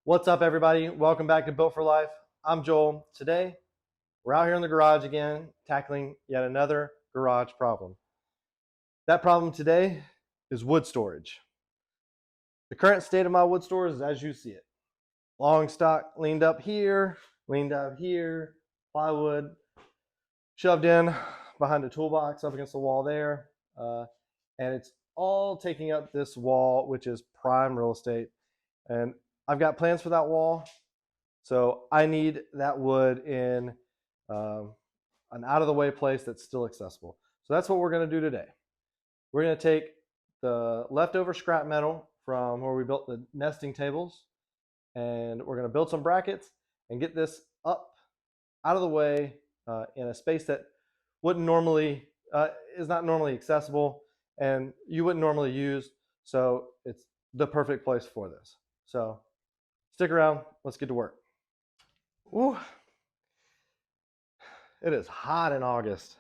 What's up, everybody? Welcome back to Built for Life. I'm Joel. Today, we're out here in the garage again, tackling yet another garage problem. That problem today is wood storage. The current state of my wood storage is as you see it. Long stock leaned up here, plywood shoved in behind a toolbox up against the wall there. And it's all taking up this wall, which is prime real estate. And I've got plans for that wall. So I need that wood in an out-of-the-way place that's still accessible. So that's what we're going to do today. We're going to take the leftover scrap metal from where we built the nesting tables, and we're going to build some brackets and get this up out of the way in a space that wouldn't normally is not normally accessible and you wouldn't normally use. So it's the perfect place for this. So stick around. Let's get to work. Ooh, it is hot in August.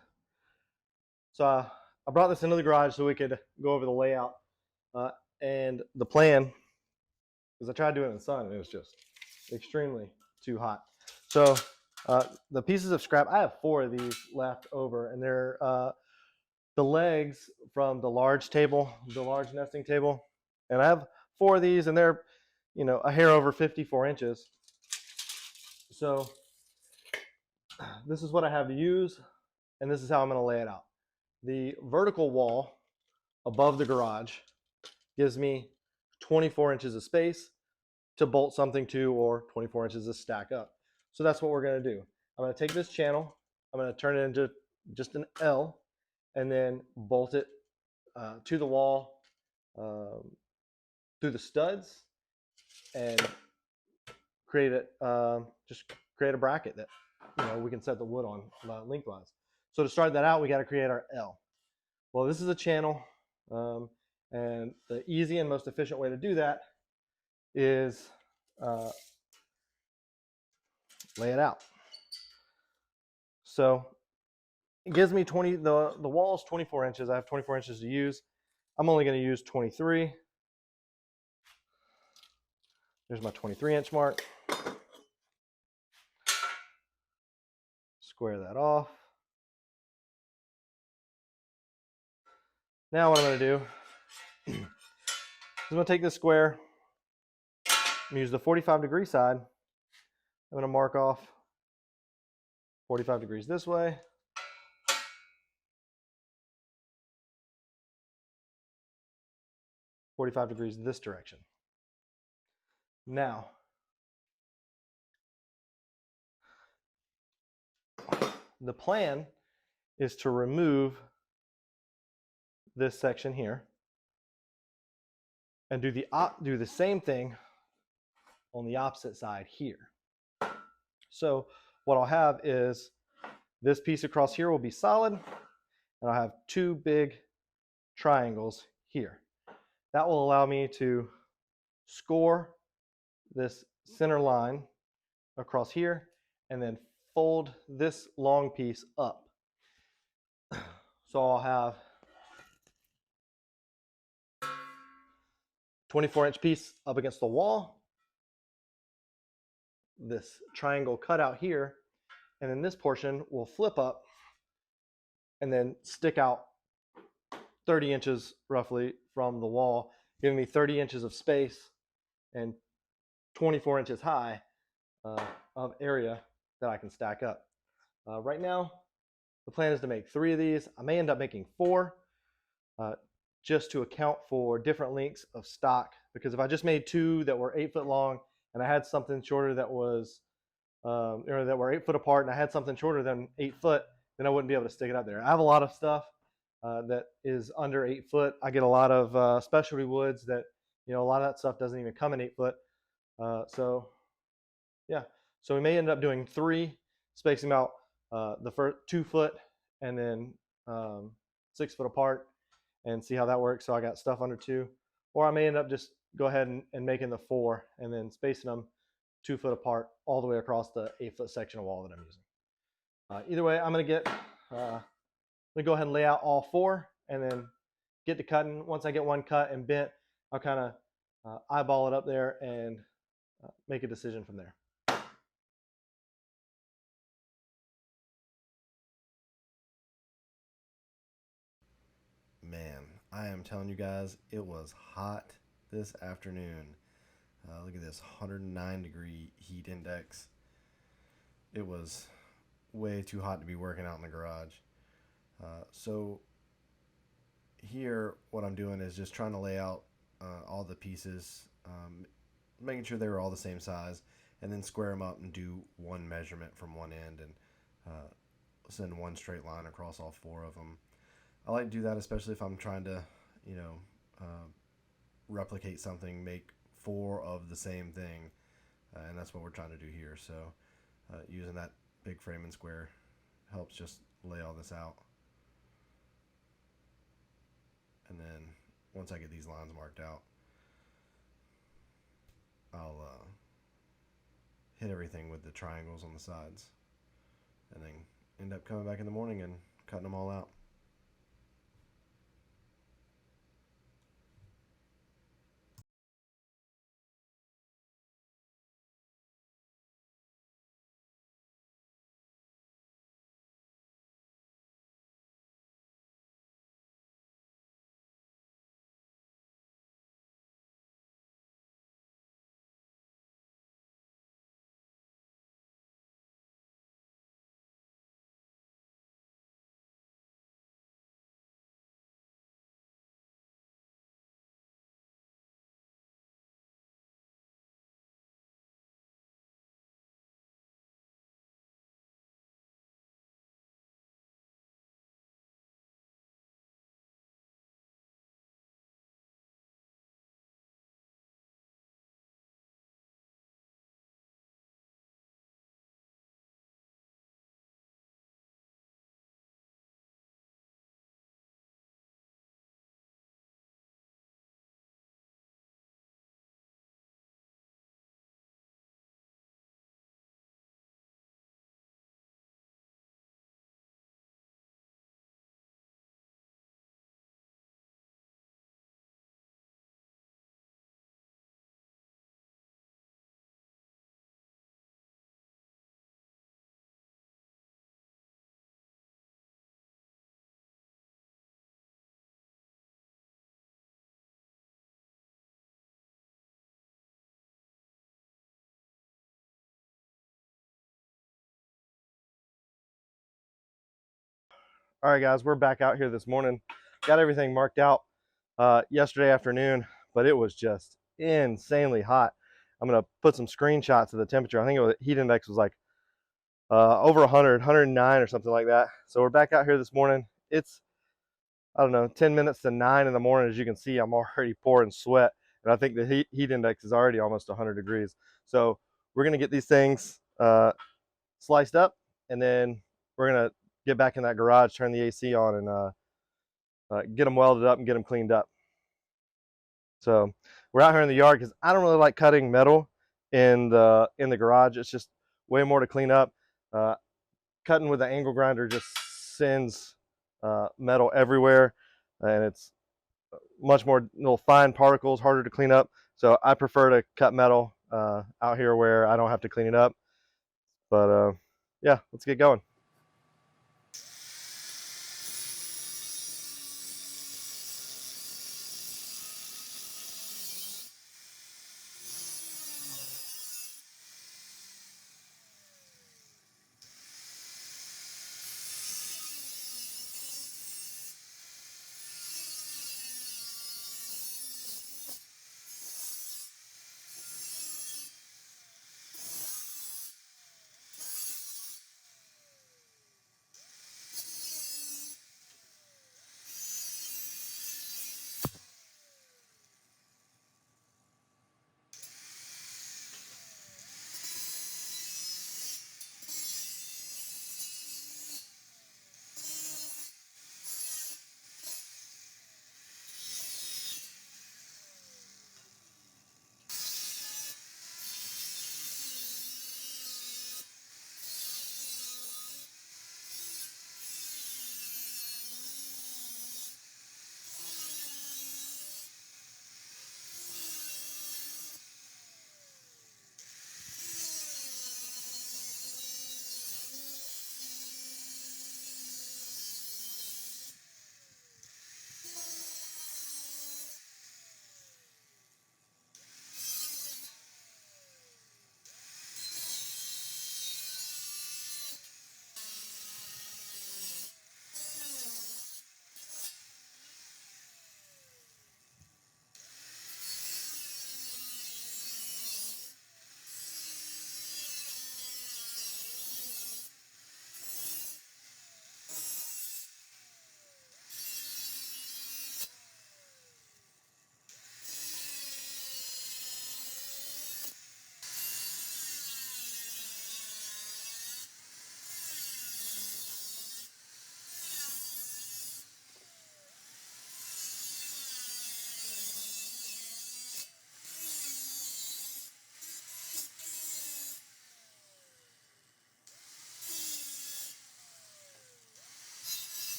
So I brought this into the garage so we could go over the layout and the plan, because I tried doing it in the sun and it was just extremely too hot. So the pieces of scrap, I have 4 of these left over, and they're the legs from the large table, the large nesting table. And I have 4 of these, and they're, a hair over 54 inches. So this is what I have to use, and this is how I'm going to lay it out. The vertical wall above the garage gives me 24 inches of space to bolt something to, or 24 inches to stack up. So that's what we're going to do. I'm going to take this channel, I'm going to turn it into just an L, and then bolt it to the wall through the studs, and create a bracket that we can set the wood on lengthwise. So to start that out, we got to create our L. Well, this is a channel, and the easy and most efficient way to do that is lay it out. So it gives me the wall is 24 inches. I have 24 inches to use. I'm only going to use 23. There's my 23-inch mark. Square that off. Now what I'm going to do is I'm going to take this square and use the 45-degree side. I'm going to mark off 45 degrees this way. .45 degrees this direction. Now, the plan is to remove this section here and do the same thing on the opposite side here. So what I'll have is this piece across here will be solid, and I'll have 2 big triangles here. That will allow me to score this center line across here and then fold this long piece up. So I'll have 24-inch piece up against the wall, this triangle cut out here, and then this portion will flip up and then stick out 30 inches roughly from the wall, giving me 30 inches of space and 24 inches high of area that I can stack up. Right now, the plan is to make 3 of these. I may end up making 4 just to account for different lengths of stock, because if I just made 2 that were 8 foot long and I had something shorter that was that were 8 foot apart, and I had something shorter than 8 foot, then I wouldn't be able to stick it up there. I have a lot of stuff that is under 8 foot. I get a lot of specialty woods that, a lot of that stuff doesn't even come in 8 foot. So yeah, so we may end up doing 3, spacing out the first 2 foot and then 6 foot apart, and see how that works. So I got stuff under 2, or I may end up just go ahead and making the 4 and then spacing them 2 foot apart all the way across the 8 foot section of wall that I'm using. Either way, I'm going to go ahead and lay out all 4 and then get to cutting. Once I get one cut and bent, I'll kind of eyeball it up there and make a decision from there. Man, I am telling you guys, it was hot this afternoon. Look at this 109-degree heat index. It was way too hot to be working out in the garage. So here, what I'm doing is just trying to lay out all the pieces, making sure they were all the same size, and then square them up and do one measurement from one end and send one straight line across all four of them. I like to do that, especially if I'm trying to, replicate something, make four of the same thing, and that's what we're trying to do here. So using that big frame and square helps just lay all this out. And then once I get these lines marked out, I'll hit everything with the triangles on the sides, and then end up coming back in the morning and cutting them all out. All right, guys, we're back out here this morning. Got everything marked out yesterday afternoon, but it was just insanely hot. I'm gonna put some screenshots of the temperature. I think the heat index was like over 100, 109 or something like that. So we're back out here this morning. It's, I don't know, 10 minutes to 9 in the morning. As you can see, I'm already pouring sweat, and I think the heat index is already almost 100 degrees. So we're gonna get these things sliced up, and then we're gonna get back in that garage, turn the AC on, and get them welded up and get them cleaned up. So we're out here in the yard because I don't really like cutting metal in the garage. It's just way more to clean up. Cutting with the angle grinder just sends metal everywhere, and it's much more little fine particles, harder to clean up. So I prefer to cut metal out here where I don't have to clean it up. But yeah, let's get going.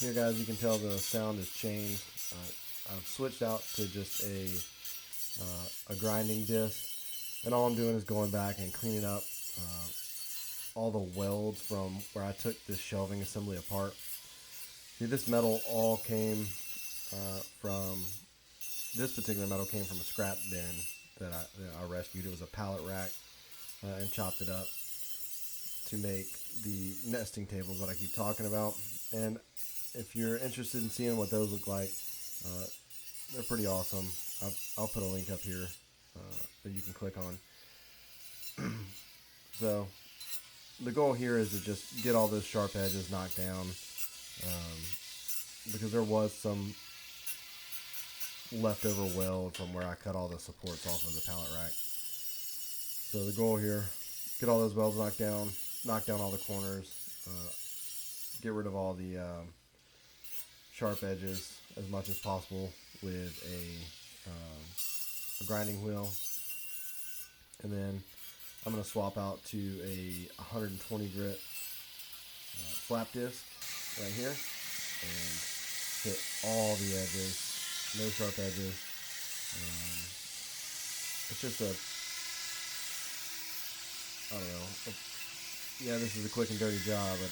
Here, guys, you can tell the sound has changed. I've switched out to just a grinding disc, and all I'm doing is going back and cleaning up all the welds from where I took this shelving assembly apart. See, this metal all came from, this particular metal came from a scrap bin that I rescued. It was a pallet rack, and chopped it up to make the nesting tables that I keep talking about. And if you're interested in seeing what those look like, they're pretty awesome. I'll put a link up here that you can click on. So the goal here is to just get all those sharp edges knocked down, because there was some leftover weld from where I cut all the supports off of the pallet rack. So the goal here, get all those welds knocked down, knock down all the corners, get rid of all the sharp edges as much as possible with a grinding wheel. And then I'm going to swap out to a 120 grit flap disc right here and hit all the edges, no sharp edges. It's just I don't know, yeah, this is a quick and dirty job, but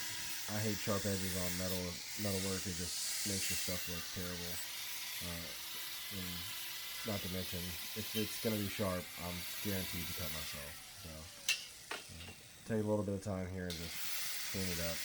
I hate sharp edges on metal work. It just makes your stuff look terrible. And not to mention, if it's going to be sharp, I'm guaranteed to cut myself. So take a little bit of time here and just clean it up.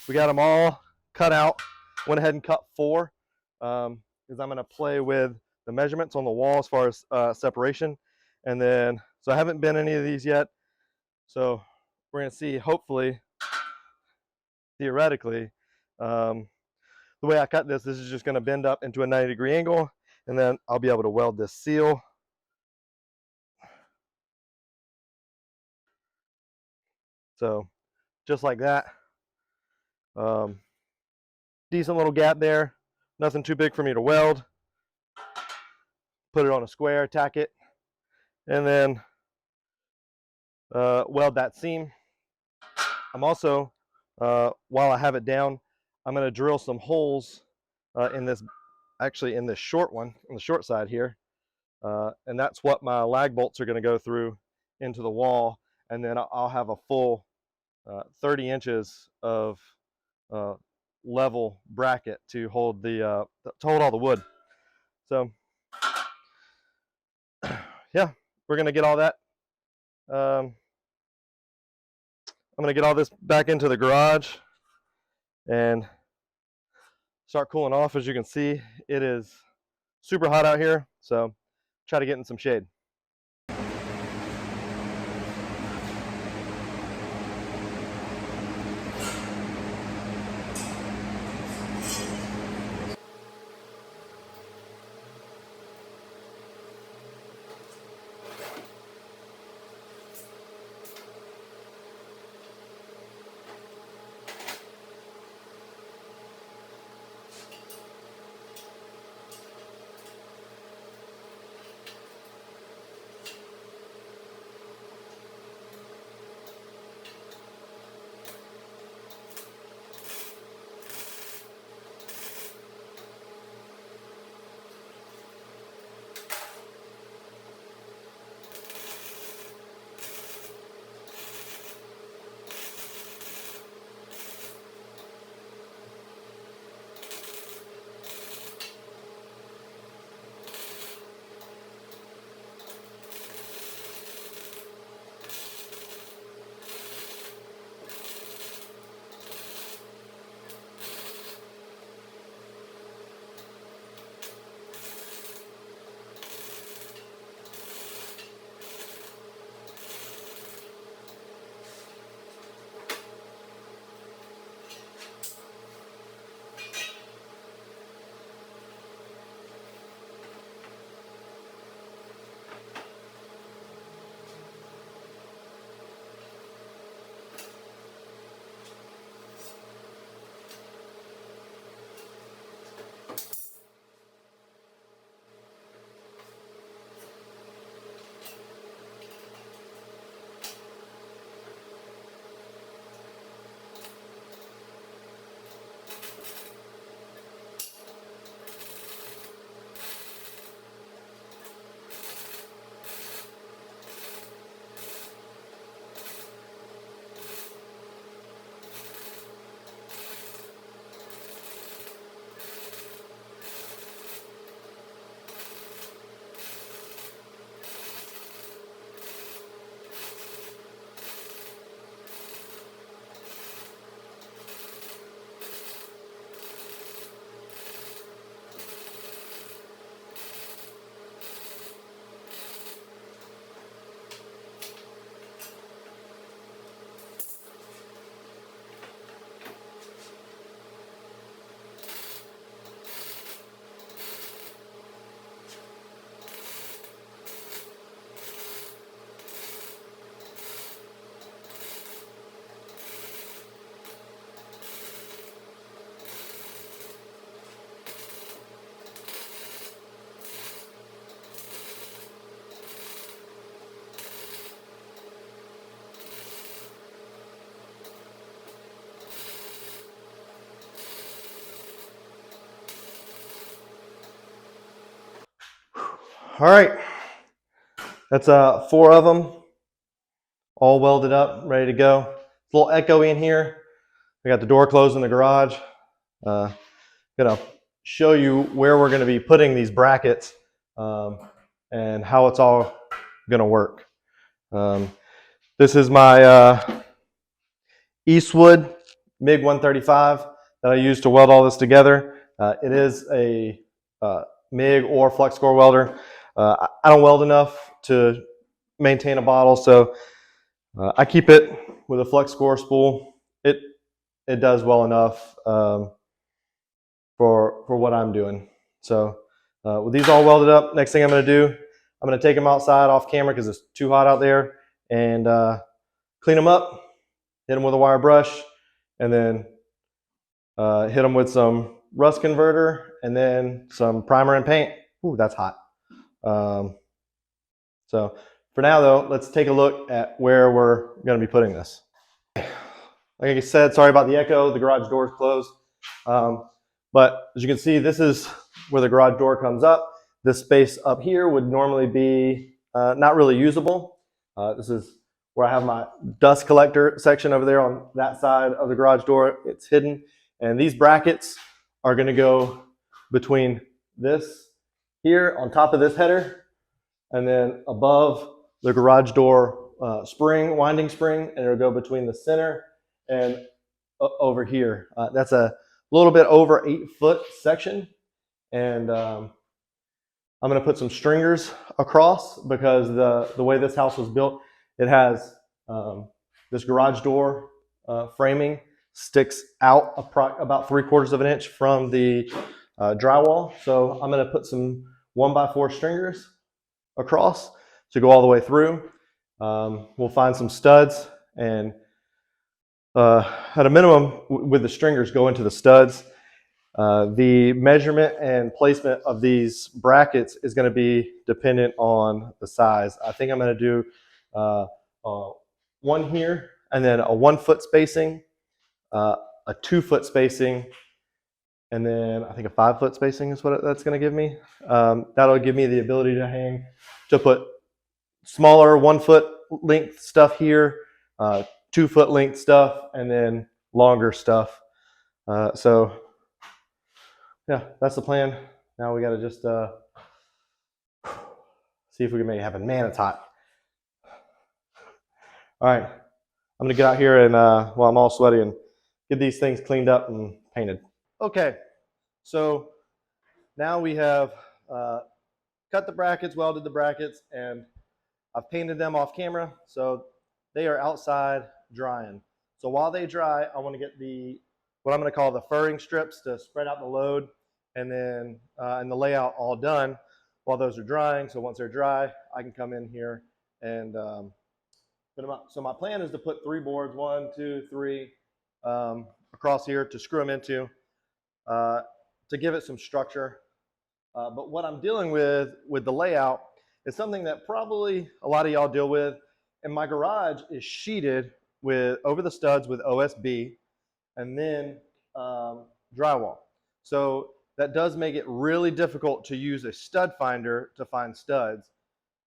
We got them all cut out. Went ahead and cut 4 because I'm going to play with the measurements on the wall as far as separation. And then, so I haven't bent any of these yet. So we're going to see, hopefully, theoretically, the way I cut this is just going to bend up into a 90-degree angle, and then I'll be able to weld this seal. So just like that. Decent little gap there, nothing too big for me to weld. Put it on a square, tack it, and then weld that seam. I'm also, while I have it down, I'm going to drill some holes in this, actually in this short one, on the short side here, and that's what my lag bolts are going to go through into the wall, and then I'll have a full 30 inches of level bracket to hold the to hold all the wood. So yeah, we're gonna get all that. I'm gonna get all this back into the garage and start cooling off. As you can see, it is super hot out here, so try to get in some shade. All right, that's 4 of them, all welded up, ready to go. It's a little echoey in here. I got the door closed in the garage. Gonna show you where we're gonna be putting these brackets and how it's all gonna work. This is my Eastwood MiG 135 that I use to weld all this together. It is a MiG or flux core welder. I don't weld enough to maintain a bottle, so I keep it with a flux core spool. It does well enough for what I'm doing. So with these all welded up, next thing I'm going to do, I'm going to take them outside off camera because it's too hot out there, and clean them up, hit them with a wire brush, and then hit them with some rust converter and then some primer and paint. Ooh, that's hot. So for now though, let's take a look at where we're going to be putting this. Like I said, sorry about the echo, the garage door is closed. But as you can see, this is where the garage door comes up. This space up here would normally be not really usable. This is where I have my dust collector section over there on that side of the garage door. It's hidden. And these brackets are going to go between this here on top of this header and then above the garage door spring, winding spring, and it'll go between the center and over here. That's a little bit over 8-foot section, and I'm going to put some stringers across because the way this house was built, it has this garage door framing sticks out about 3/4 of an inch from the drywall. So I'm going to put some 1x4 stringers across to go all the way through. We'll find some studs, and at a minimum with the stringers go into the studs. The measurement and placement of these brackets is going to be dependent on the size. I think I'm going to do one here and then a 1-foot spacing, a 2-foot spacing, and then I think a 5-foot spacing is what that's going to give me. That'll give me the ability to put smaller 1-foot length stuff here, 2-foot length stuff, and then longer stuff. So yeah, that's the plan. Now we got to just see if we can make it happen. Man, it's hot. All right, I'm gonna get out here and while I'm all sweaty and get these things cleaned up and painted. Okay, so now we have cut the brackets, welded the brackets, and I've painted them off camera, so they are outside drying. So while they dry, I want to get what I'm going to call the furring strips to spread out the load, and then and the layout all done while those are drying. So once they're dry, I can come in here and put them up. So my plan is to put 3 boards, 1, 2, 3, across here to screw them into to give it some structure. But what I'm dealing with the layout is something that probably a lot of y'all deal with. And my garage is sheeted over the studs with OSB and then drywall. So that does make it really difficult to use a stud finder to find studs.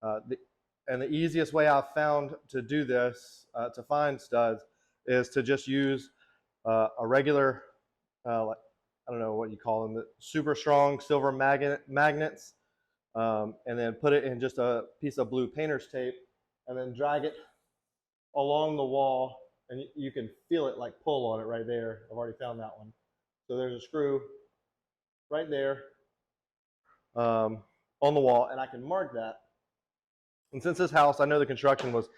And the easiest way I've found to do this, to find studs, is to just use a regular, I don't know what you call them, the super strong silver magnets, and then put it in just a piece of blue painter's tape and then drag it along the wall, and you can feel it like pull on it right there. I've already found that one. So there's a screw right there on the wall, and I can mark that. And since this house, I know the construction was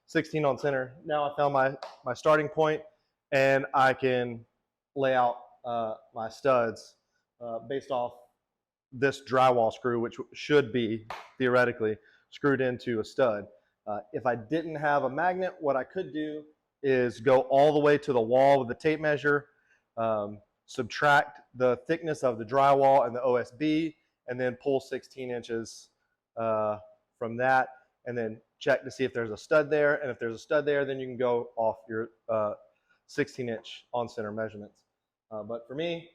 16 on center, now I found my starting point, and I can lay out my studs based off this drywall screw, which should be theoretically screwed into a stud. If I didn't have a magnet, what I could do is go all the way to the wall with the tape measure, subtract the thickness of the drywall and the OSB, and then pull 16 inches from that, and then check to see if there's a stud there. And if there's a stud there, then you can go off your 16-inch on-center measurements. But for me,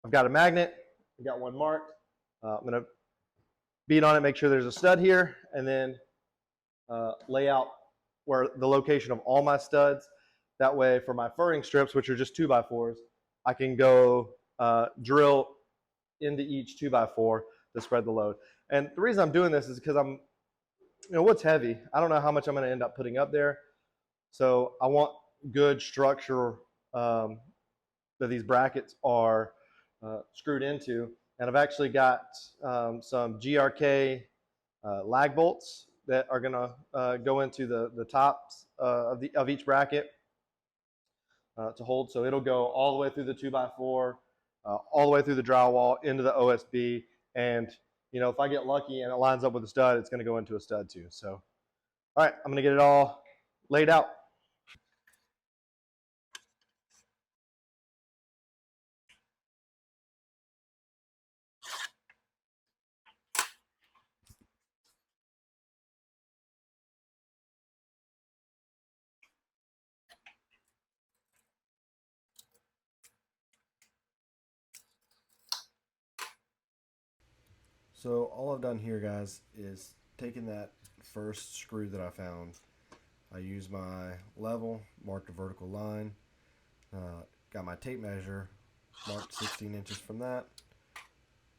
I've got a magnet. I've got one marked. I'm going to beat on it, make sure there's a stud here, and then lay out where the location of all my studs. That way, for my furring strips, which are just 2x4s, I can go drill into each 2x4 to spread the load. And the reason I'm doing this is because wood's heavy. I don't know how much I'm going to end up putting up there. So I want good structure that these brackets are screwed into. And I've actually got some GRK lag bolts that are going to go into the tops of each bracket to hold. So it'll go all the way through the 2x4, all the way through the drywall into the OSB. And if I get lucky and it lines up with a stud, it's going to go into a stud too. So, all right, I'm going to get it all laid out. So all I've done here, guys, is taken that first screw that I found. I used my level, marked a vertical line, got my tape measure, marked 16 inches from that,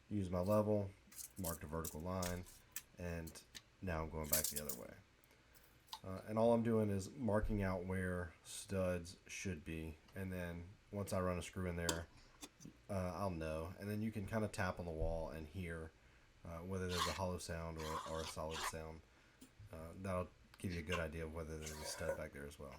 used my level, marked a vertical line, and now I'm going back the other way. And all I'm doing is marking out where studs should be, and then once I run a screw in there, I'll know. And then you can kind of tap on the wall and hear whether there's a hollow sound or a solid sound. That'll give you a good idea of whether there's a stud back there as well.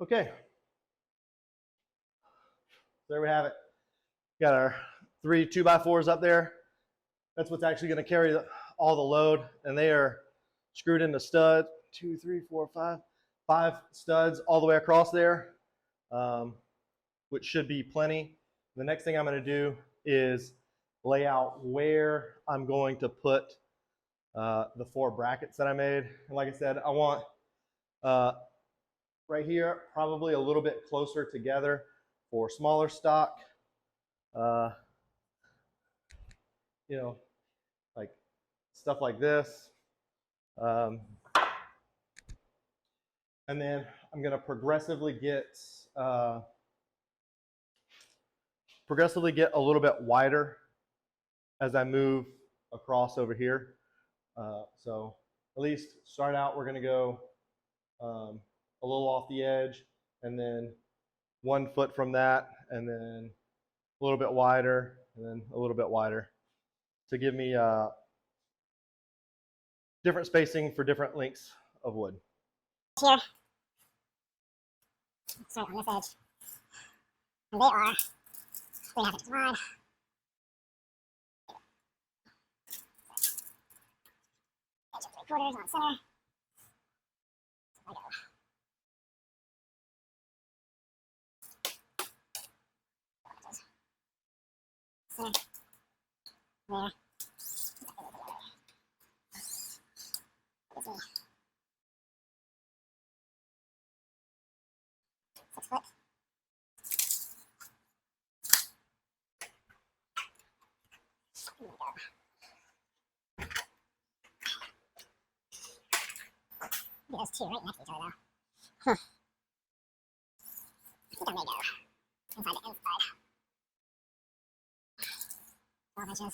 Okay, there we have it. Got our 3 2x4s up there. That's what's actually going to carry all the load, and they are screwed into studs. 2, 3, 4, 5 studs all the way across there, which should be plenty. The next thing I'm going to do is lay out where I'm going to put the 4 brackets that I made. And like I said, I want right here probably a little bit closer together for smaller stock. Like stuff like this. And then I'm going to progressively get a little bit wider as I move across over here. So at least start out, we're going to go a little off the edge, and then 1 foot from that, and then a little bit wider, and then a little bit wider to give me different spacing for different lengths of wood. Here. Start on this edge. And they are 3.5 inches wide. Edge of 3/4 on center. So I go. Center. There. Gives me 6 foot. There we go. Those two right next to each other, though. Huh. I think I may go inside the inside. 12 inches. And then this would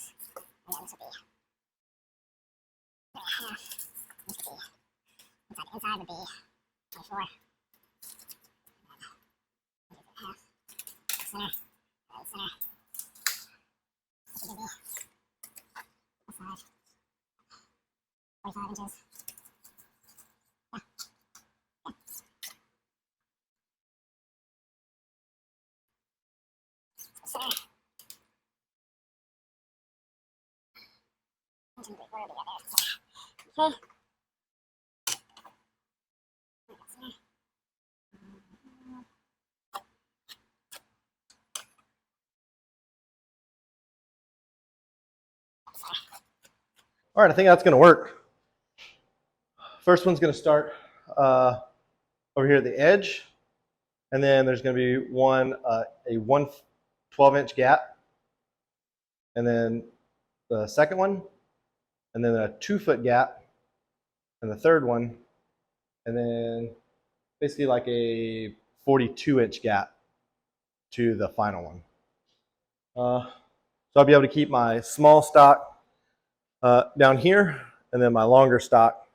be 3.5. This would be inside the inside would be 24. Half. Center. Right center. This would be this side. 45 inches. Center. 1 and 3/4 will be there. Okay. Center. All right, I think that's going to work. First one's going to start over here at the edge, and then there's going to be a 12-inch gap, and then the second one, and then a 2-foot gap, and the third one, and then basically like a 42-inch gap to the final one. So I'll be able to keep my small stock down here, and then my longer stock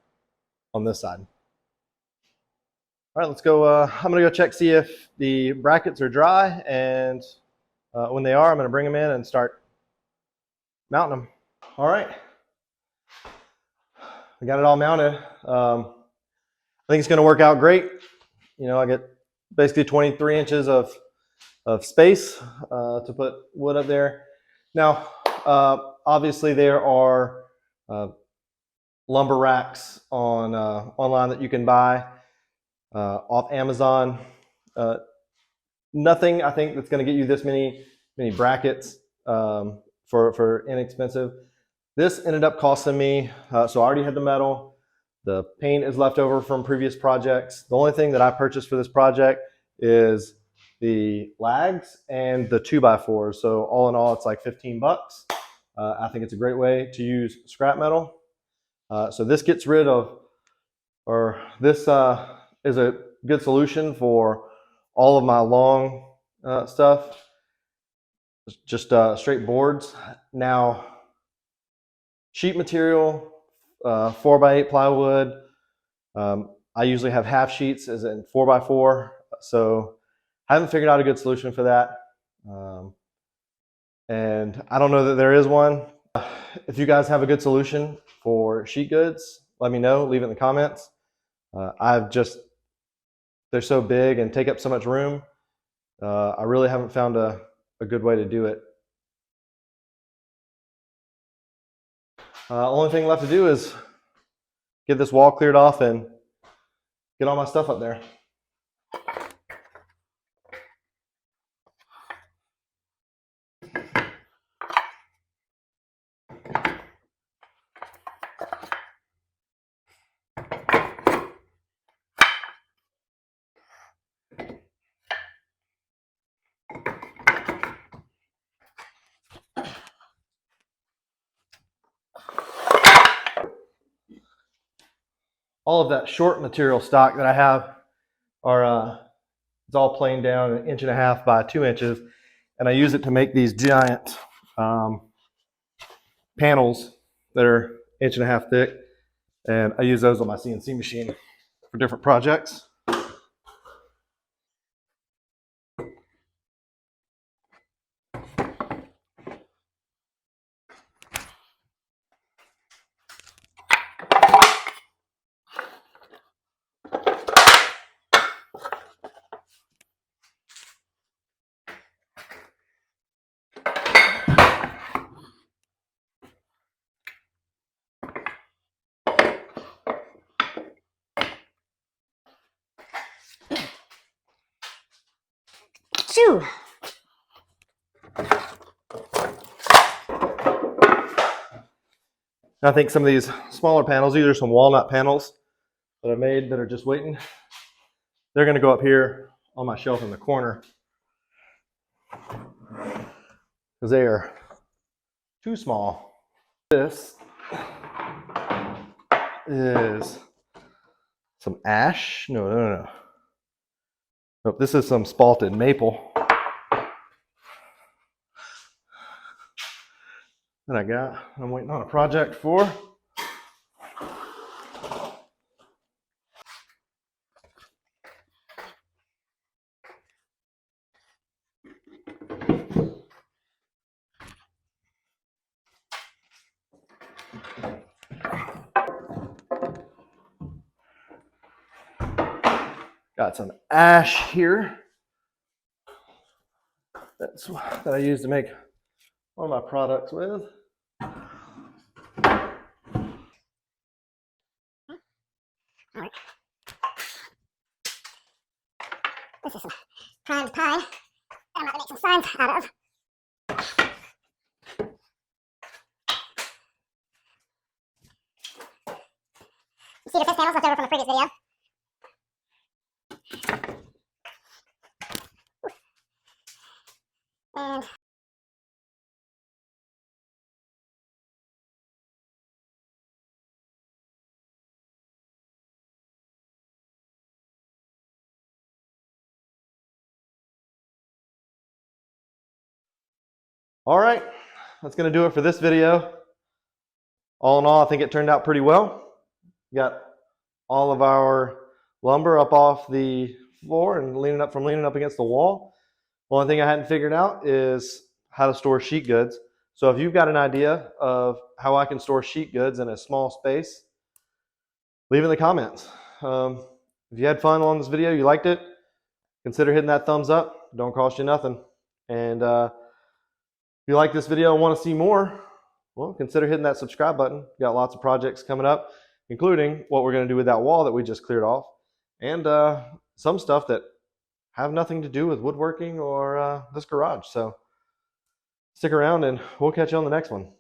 on this side. All right, let's go. I'm gonna go check, see if the brackets are dry, and when they are, I'm gonna bring them in and start mounting them. All right, I got it all mounted. I think it's gonna work out great. You know, I get basically 23 inches of space to put wood up there. Now, obviously there are lumber racks on online that you can buy off Amazon. Nothing, I think, that's going to get you this many brackets for inexpensive. This ended up costing me, so I already had the metal. The paint is left over from previous projects. The only thing that I purchased for this project is the lags and the 2x4s. So all in all, it's like 15 bucks. I think it's a great way to use scrap metal. So this gets rid of, or this is a good solution for all of my long stuff. Just straight boards. Now, sheet material, 4x8 plywood. I usually have half sheets as in 4x4. So I haven't figured out a good solution for that. And I don't know that there is one. If you guys have a good solution for sheet goods, let me know, leave it in the comments. They're so big and take up so much room. I really haven't found a good way to do it. Only thing left to do is get this wall cleared off and get all my stuff up there. All of that short material stock that I have are it's all planed down 1.5 inches by 2 inches, and I use it to make these giant panels that are 1.5 inches thick, and I use those on my CNC machine for different projects. Shoo! I think some of these smaller panels, these are some walnut panels that I made that are just waiting. They're going to go up here on my shelf in the corner because they are too small. This is some ash. No. Nope, this is some spalted maple that I got. I'm waiting on a project for. Got some ash here. That's that I use to make one of my products with. All right. This is some primed pine that I'm about to make some signs out of. Cedar fence panels left over from the previous video. And All right, that's going to do it for this video. All in all, I think it turned out pretty well. Got all of our lumber up off the floor and leaning up against the wall. Only thing I hadn't figured out is how to store sheet goods. So if you've got an idea of how I can store sheet goods in a small space, leave it in the comments. If you had fun on this video, you liked it, consider hitting that thumbs up. Don't cost you nothing. And if you like this video and want to see more, well, consider hitting that subscribe button. Got lots of projects coming up, including what we're going to do with that wall that we just cleared off, and some stuff that have nothing to do with woodworking or this garage. So stick around and we'll catch you on the next one.